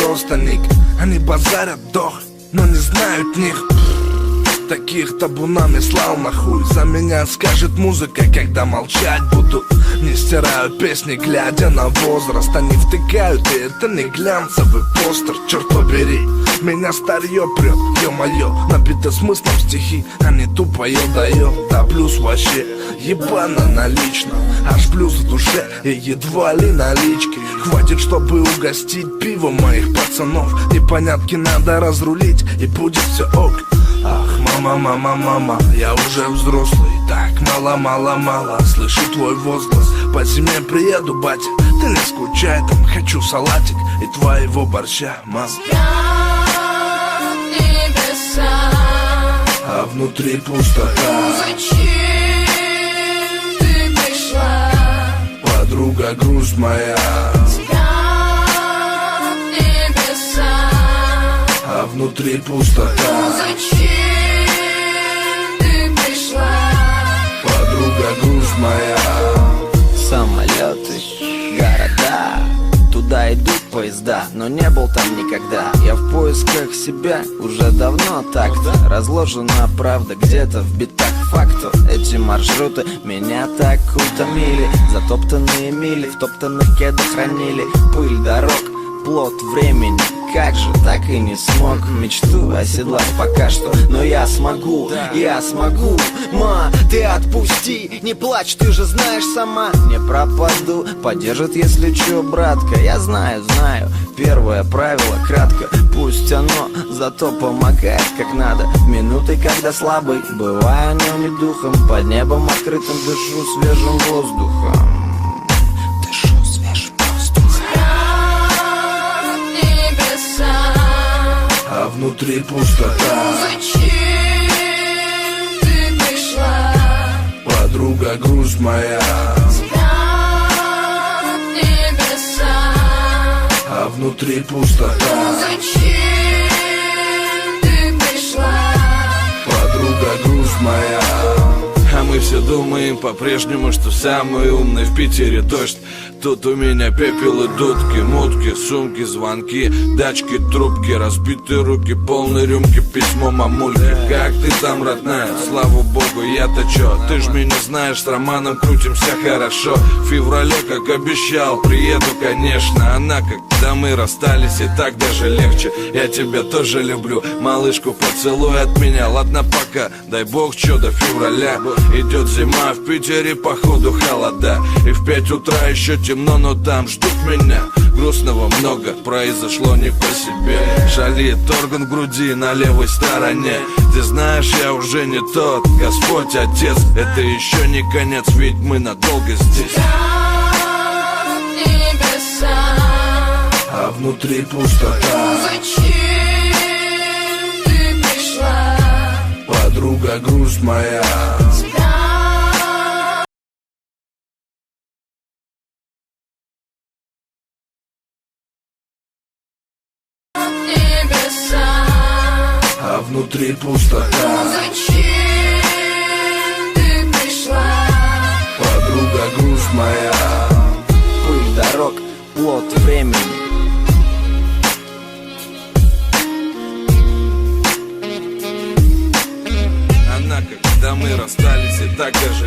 просто ник. Они базарят дох, но не знают них. Таких табунами слал нахуй. За меня скажет музыка, когда молчать буду. Не стираю песни, глядя на возраст. Они втыкают, и это не глянцевый постер. Черт побери, меня старье прет, ё-моё. Набито смыслом стихи, они тупо дает. Да плюс вообще ебано налично. Аж плюс в душе и едва ли налички. Хватит, чтобы угостить пивом моих пацанов. Непонятки надо разрулить, и будет все ок. Ах, мама, мама, мама, я уже взрослый. Так мало, мало, мало, слышу твой возглас. По зиме приеду, батя, ты не скучай там. Хочу салатик и твоего борща, мам. Небеса, а внутри пустота. зачем ты пришла? Подруга, грусть моя. Небеса, а внутри пустота. зачем ты пришла? Подруга, грусть моя. Самолеты, города, туда идут поезда, но не был там никогда. Я в поисках себя уже давно так-то. Разложена правда где-то в битах факту. Эти маршруты меня так утомили. Затоптанные мили, в топтанных кедах хранили пыль дорог, плод времени. Как же так и не смог мечту оседлать пока что. Но я смогу, я смогу. Ма, ты отпусти, не плачь, ты же знаешь сама. Не пропаду, поддержит если чё, братка. Я знаю, знаю, первое правило кратко. Пусть оно зато помогает как надо. В минуты, когда слабый, бываю но не духом. Под небом открытым дышу свежим воздухом. А внутри пустота. Зачем ты пришла? Подруга, грусть моя. Небеса, а внутри пустота. зачем ты пришла? Подруга, грусть моя. А мы все думаем по-прежнему, что самый умный в Питере дождь. Тут у меня пепел и дудки, мутки, сумки, звонки, дачки, трубки, разбитые руки, полные рюмки, письмо мамульки. Как ты там, родная? Слава богу, я-то чё? Ты ж меня знаешь, с Романом крутимся хорошо. В феврале, как обещал, приеду, конечно. Она, когда мы расстались, и так даже легче. Я тебя тоже люблю, малышку, поцелуй от меня. Ладно, пока, дай бог, чё до февраля. Идет зима, в Питере походу холода. И в 5 утра еще темно, но там ждут меня. Грустного много, произошло не по себе. Шалит орган в груди на левой стороне. Ты знаешь, я уже не тот, Господь Отец. Это еще не конец, ведь мы надолго здесь. Небеса, А внутри пустота. зачем ты пришла? Подруга, грусть моя. Небеса, А внутри пустота. зачем ты пришла? Подруга, грусть моя. Пыль дорог, плод времени. Она, когда мы расстались, и так даже